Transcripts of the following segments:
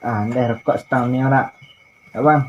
Dah rokok setahun ni nak. Tak bang.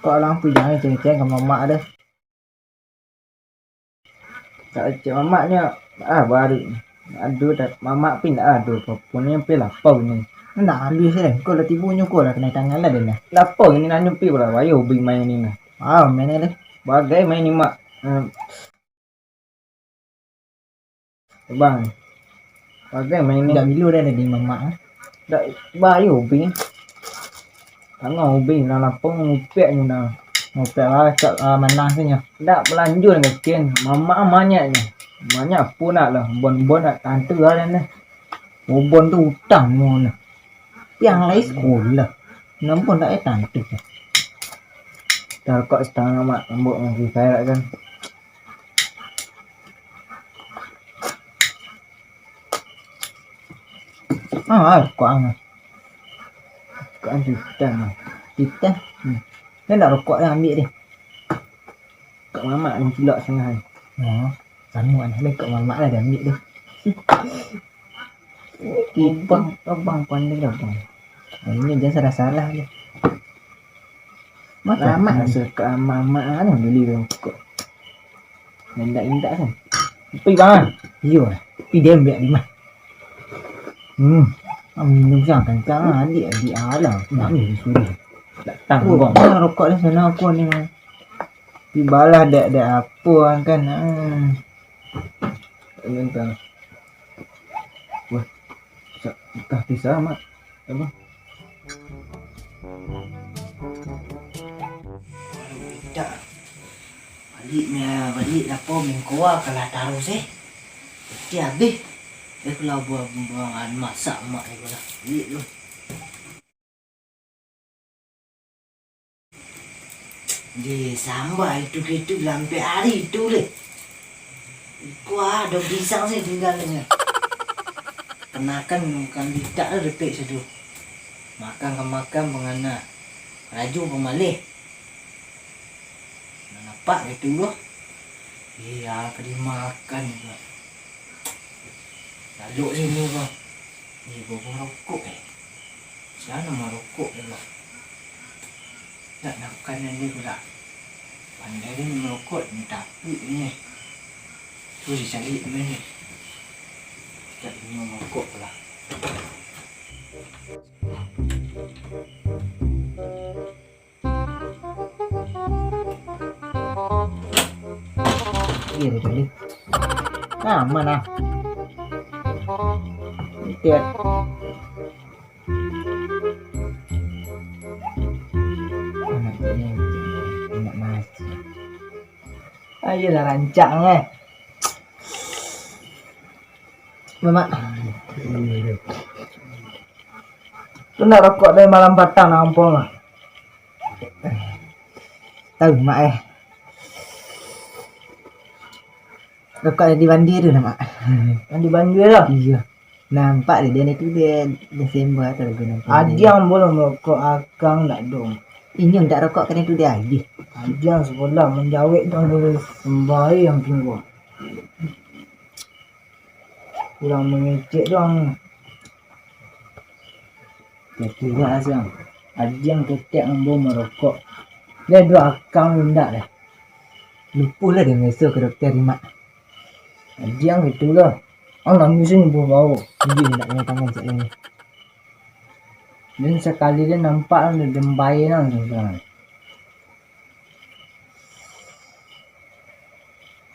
Kok lampu jangan ceng-ceng ke mamak dah. Tak cek mamaknya. Baru. Aduh dah mamak pun tak ada apa-apa ni sampai lapar ni. Nak habis dah. Kau dah tiba nyukur lah kena tangan lah dia lah. Lapar ni nak nyumpi pula. Bayu bing main ni lah. Main ni lah. Bagai main ni mak. Bang. Bagai main ni. Tak bilu dah di mamak. Tak bayu bing. Tangan ubing dalam lapang ngupek ni dah. Ngopek lah kat menang saja. Tak berlanjut dengan ken. Mamak banyaknya. Banyak pun nak lah. Bon-bon nak tante lah dan lah. Bon tu hutang mana. Yang lain sekolah. Nampak tak tante. Dah kok setengah mak. Rambut dengan free fire kan. Rokok lah. Rokok kan hitam lah. Kita. Dia nak rokok dah ambil dia. Kak mamak ni cilak sangat. Sama kan. Kak mamak lah dia ambil dia. Abang pandai dah bang. Ini dia salah-salah dia. Mak rasa kat mamak ni beli rokok. Indak-indak kan. Pergi bang. Iya. Pergi dia ambil di mana. Minum siang kencang lah. Adik alam. Nak ni suruh. Datang bang. Rokok dia sana aku ni. Pergi balas dek apa kan. Entah. Wah. Tak pisah mak. Apa? Tak. Balik lapor mingkua kalau taruh sih. Pasti habis. Dia kalau buang masak mak ni pula. Balik tu. Dia sambar itu sampai hari itu deh. Kuah ada pisang sih tinggal ni. Kenakan bukan tidak ada repek sedu. Makan mengana. Raju pemalih. Nampak itu loh. Iya, kadi makan juga. Lalu sini bang. Ni bawa rokok Sana merokok dia bang. Tak nak kanan dia pula. Pandai dia merokok ni takut ni. Tu dia cari mana. Tak ini merokok pula. Iya dia tadi. Mana? Lihat. Anak masih. Ayo lah rancang Mama. Tu nak rokok dari malam batang nak ampun lah. Tahu mak Rokok di bandir tu mak. Yang di bandir lah. Iya. Nampak dia ni tu dia Desember atau nampak. Adiang boleh merokok akang tak dong. Ini yang tak rokok kan itu dia lagi. Adiang sekolah menjawab dah dari sembari yang tunggu. Kurang mengecek doang. Jadi lah siang. Adiang ketek ambil merokok. Dia dua akang rendah dah. Lupa lah dia mesej ke doktor Rimak. Adiang itulah. Orang mesti pun bau. Dia nak kena tangan cak ni. Dan sekali dia nampak dia dembai lah sekarang.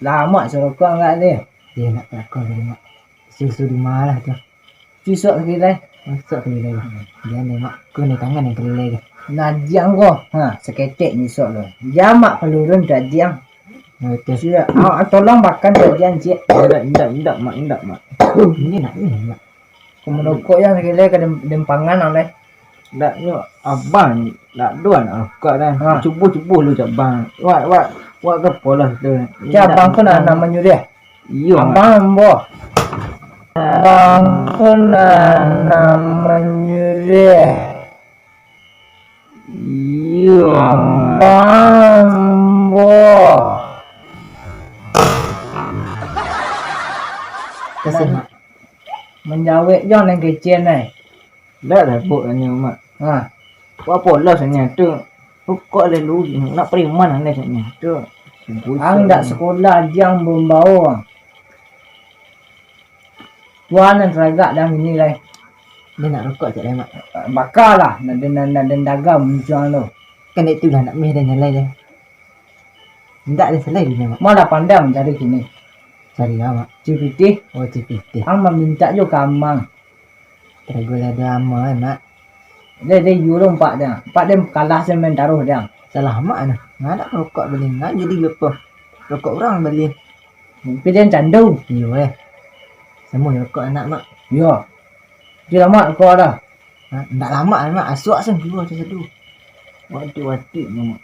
Lama serokok enggak dia. Dia nak pelakon dari mak. Susu di malah tu. Susuk sekali. Masuk ke lagi. Dia ni mak. Kau ni tangan yang kelilai ke. Najang kau. Seketek ni sok lo. Jamak pelurun tajang. Betul. Sudah. Tolong makan tajang cik. Indak mak. Ini nak ni mak. Kau merokok yang sekali ke dempangan oleh. Tak ni abang. Tak dua nak rokok dah. Cuba lu cak bang. Wak ke pola tu. Cak abang kau nak menyuruh. Iyo. Abang boh. Abang kau nak menyuruh. Iyo. Abang boh. Kesan menjawab jangan yang kecil ni. Dah dah buatnya mak. Apa lah sebenarnya tu. Kok ada lu nak pergi mana ni sebenarnya tu. Ang dak sekolah jang membawa. Tuan dan seragak dah ini lah. Dia nak rokok je lah mak. Bakar lah. Nak dagang muncul tu. Kan itu dah nak meh dah nyalai dah. Tak ada selai dia mak. Malah pandang cari sini. Cari lah mak. CPT. Oh CPT. Ang meminta jo kamang. Tergol ada ama mak. Dia you dong pak dia. Pak dia kalah semen taruh dia. Salah mak nah. Nggak ada rokok beli. Nggak jadi lupa. Rokok orang beli. Tapi dia candu. Iya semua rokok anak mak. Ya. Dia lama kau dah. Tak lama mak. Asuak sen keluar satu. Waktu-waktu mak.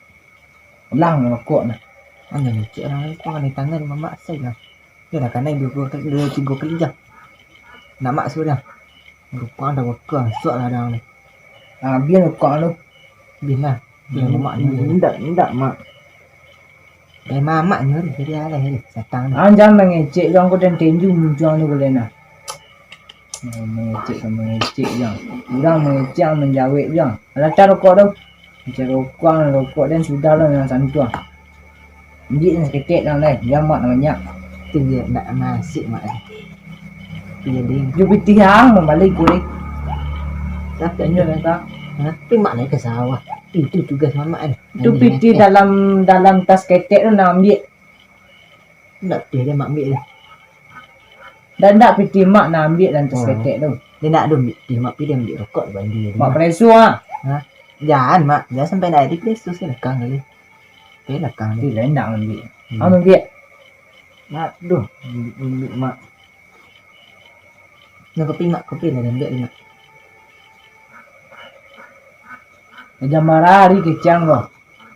Lang rokok nah. Hanya lecek orang itu kan di tangan mamak saya lah. Dia dah kena 2 kali je. Nak mak sudah. Rokok ada rokok. Asuak lah dah ni. Biar rokok tu. Biar lah. Biar mamak ni. Tidak mak. Mamak ni jadi ada ni. Satang ni. Jangan mengecek jangan kau dan tenju muncul tu boleh nak. Mengecek jangan. Orang mengecek menjawab jangan. Letak rokok tu. Macam rokok dan sudah lah dengan santuan. Dia yang sedikit lah lah. Yang mak banyak. Itu dia nak nasi mak. Dia dia. Jupiti hang membalik kulit. Tapi Tanya lah tak. Tapi mak naik ke sawah. Itu tugas mamak kan. Itu piti dalam tas ketek tu nak ambil. Tak dia mak ambil dia. Dan tak piti mak nak ambil dalam tas ketek tu. Dia nak ambil. Dia mak pergi dia ambil rokok bagi dia. Mak presu lah. Jangan mak. Jangan sampai naik di place tu saya lekang kali. Dia lekang Dia dia. lain nak ambil. Ambil. Aduh. Ambil mak. Nak kopi mak. Kopi lah dia ambil dia mak. Jam marah hari kecang kau.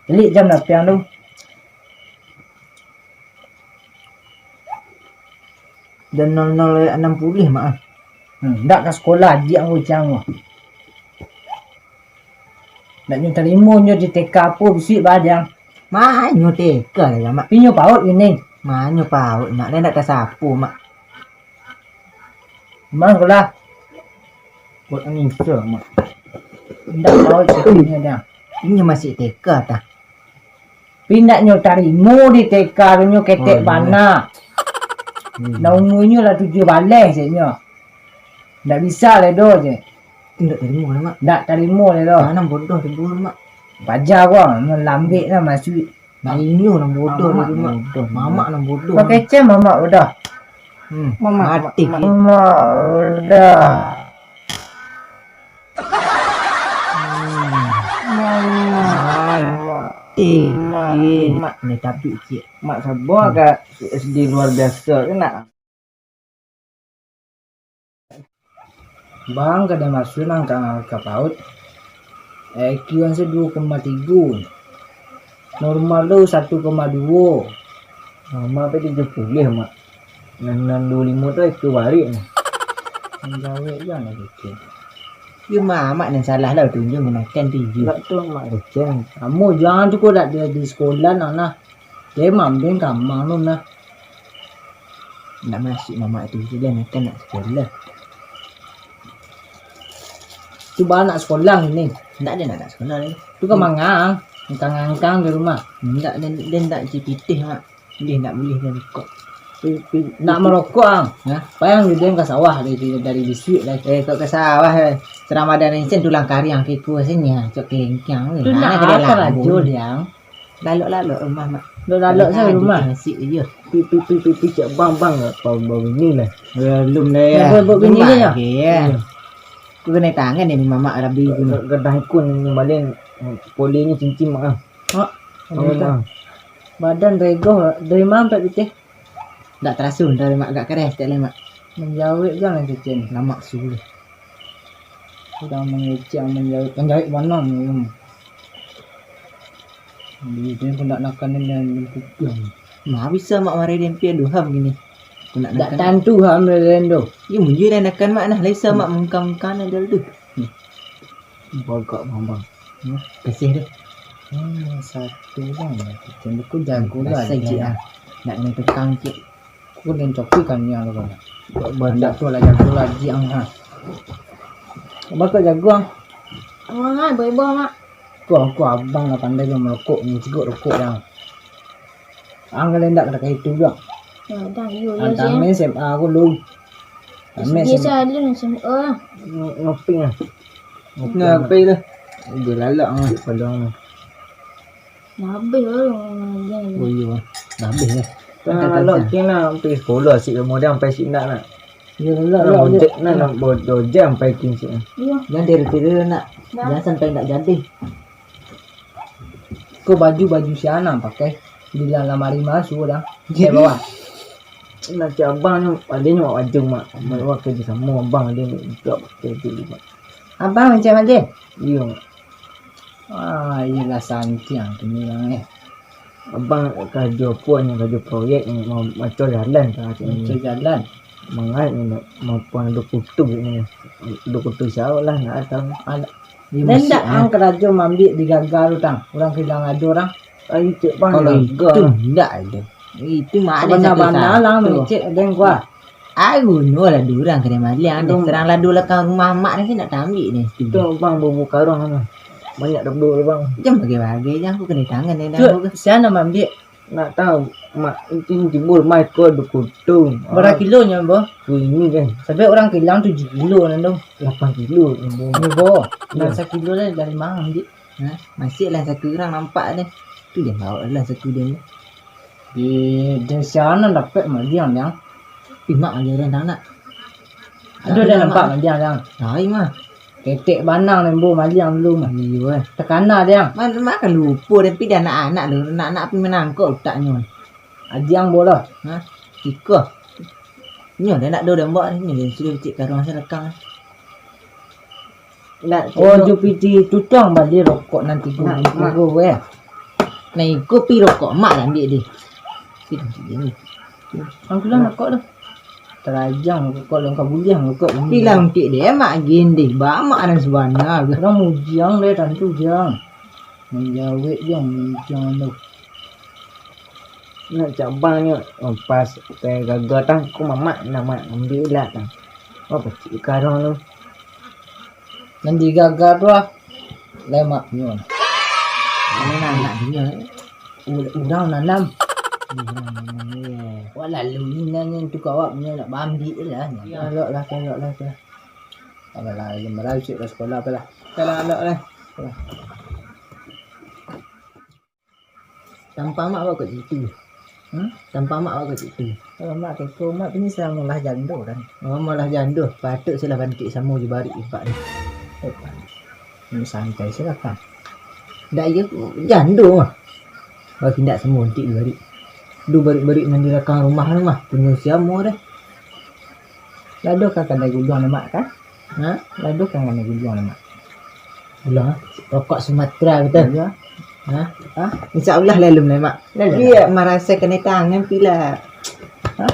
Telik jam nak piang tu. Dan 0060 mak. Tak ke sekolah dia aku kecang kau. Nak nyu terima nyu di TK apa bisik badang. Mak nyu teka lah mak. Pinyo paut ini. Mak nyu paut mak. Dia nak ke sapu mak. Mana sekolah? Buat angin sur mak. Tak paut sekinya dia. Ini masih teka tak? Pindah nyu terima di TK nyu ketek bana. Nah umurnya lah 7 balai sebenarnya. Tak bisa lah do je. Tidak terima lah mak. Tak terima lah do. Mana bodoh dia mak. Baca kau melambik lah masuk. Nak inyo nak bodoh dia mak. Mamak nak bodoh. Pakai cem mamak udah. Mama mati. Mamak udah. Mak ni tapi cik. Mak sabar kat SD luar biasa ke nak. Bang kada masuk nang ke paut. IQ yang 2,3. Normal lu 1,2. Mama apa 30 mak. 625 tu IQ barik ni. Menjawab jangan kecil. Ya mak yang salah lah tunjuk menaikkan TV. Tak tu mak kecil. Kamu jangan cukup dak dia di sekolah nak. Dia mambing kamang lu nah. Nak masuk mama tu je lah nak sekolah. Cuba anak sekolah ini. Tak ada nak sekolah lagi. Tu kan mangang. Angkang-angkang di rumah. Tak dia tak cipitih mak. Dia nak boleh dia rokok. Nak merokok ang. Payang dia ke sawah dari biskuit lah. Kau ke sawah Ramadan ni sen tulang kari yang kiku sini cok kelengkang. Tu nak apa rajo dia? Lalu rumah mak. Lalu saya rumah. Nasi je. Pi cak bang apa bau ini lah. Belum dah ya. Bau ini ya. Aku kena tangan ni mama Arabi tu. Gedah kun yang balik polinya cincin mak. Badan rego dari mana tak kita? Tak terasun dari mak agak keras tak mak. Menjawab jangan kecil. Lama sulit. Sudah mengecek menjawab penjahit mana ni. Dia pun nak nakanin dan kukuh. Mak bisa mak mari dempia duha begini. Aku nak tak tentu hamil rendo. Ya munjir dan akan mak nah laisa mak mengkam-kan ada tu. Bogak bang. Kasih dah. Satu bang. Kecil aku jago lah. Nak kena tukang cik. Aku dan coki kan yang lo kan. Banyak tu lah jago lagi ang ha. Bakal jagung. Orang boleh bawa mak. Aku abang lah pandai dia merokok ni, cigut rokok yang. Kalian tak kena itu juga. Dah you ya Antame SMA aku lu. Ame biasa ada yang semua. ngopi lah. Ngopi lah. Dia lalak ah padang. Dah habis lah yang Oh iya. Dah habis lah. Lalak kena pergi sekolah sik kemudian sampai sik nak. Ya lalak nak bodoh jam sampai kin sik. Ya. Jangan diri nak. Jangan sampai tak jadi. Kau baju siapa pakai di dalam lemari masuk dah. Saya bawa. Nak abang ni ada ni wajib mak. Bawa kerja sama abang dia tak pakai tu juga. Abang macam mana? Iya. Iyalah santiang tu ni lah Abang kerja puan kerja proyek ni mau macam jalan tak macam jalan. Mangat ni mau puan ada kutu ni. Ada kutu siapa lah nak datang. Dan tak ang kerja ambil digagal tang. Orang kehilang ada orang. Ai cik bang. Kalau itu enggak ada. Itu mak ada bana lah cik deng gua. Aku no lah durang kena malian ni. Serang ladu lekang rumah mak ni nak ambil ni. Tu bang bubu karang mana. Banyak dak dulu bang. Jam bagi-bagi je aku kena tangan ni dah. Siapa nak ambil? Nak tahu mak itu jebul mai ko dukutung. Berapa kilonya boh? Ini kan. Sampai orang hilang 7 kilo nang 8 kilo. Boh. Nak 1 kilo dah dari mana ambil? Ha? Masih lah satu orang nampak ni. Tu dia bawa lah satu dia ni. Di sana dapat malian yang. Pimak aja dia nak. Ada dah nampak malian yang. Hai mah. Ketek banang ni bu malian dulu mah. Iya. Tekana dia. Mak kan lupa tapi dia anak-anak tu. Anak-anak pergi menangkap letaknya. Ajiang bola. Ha? Kika. Ni dia nak dah buat ni. Dia sudah cik karung saya lekang. Nak Jupiti tutang balik rokok nanti gua ya. Nah, kopi rokok mak lah ambil dia. Sini ni. Aku lah rokok dah. Terajang rokok yang kau buliang rokok. Hilang cik dia mak gende. Ba mak dan sebana. Orang mujiang dia tentu jang. Menjawab yang mujiang tu. Nak cabangnya pas saya gagal tang aku mamak nama ambil lah tang. Apa cik karang tu. Nanti gagal tu lah. Lemak nyon. Mana nak dia? Urang nanam. Wala luinan yang tu kawak punya nak ambil lah. Elok lah. Apa lah yang merasuk ke sekolah apa lah. Kalau elok lah. Tanpa mak awak kat situ. Tanpa mak awak kat situ. Kalau mak keko mak ni selama malah janda kan. Oh malah janda. Patut saya bantik sama je barik ipak ni. Ini santai silakan. Dak ya janda mah. Bagi tidak semua nanti barik. Du barik-barik mandi rakang rumah punya siamo dah. Lado kan kena gulung mak kan? Ha? Lado kan kena gulung mak. Gulung rokok Sumatera betul? Ya. Ha? Insya-Allah lalu mak. Dia merasa kena tangan pila. Ha?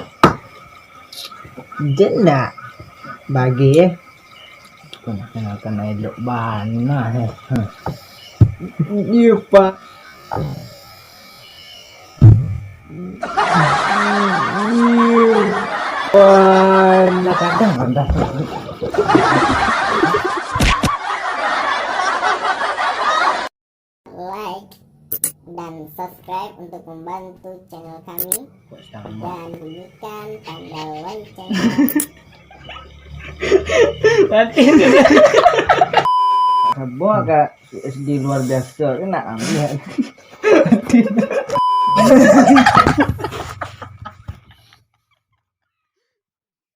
Jenda bagi kena elok bana Iya pak. Kadang anda. Like dan subscribe untuk membantu channel kami dan bunyikan tanda lonceng. Sebuah kak SD luar biasa kan nak ambil.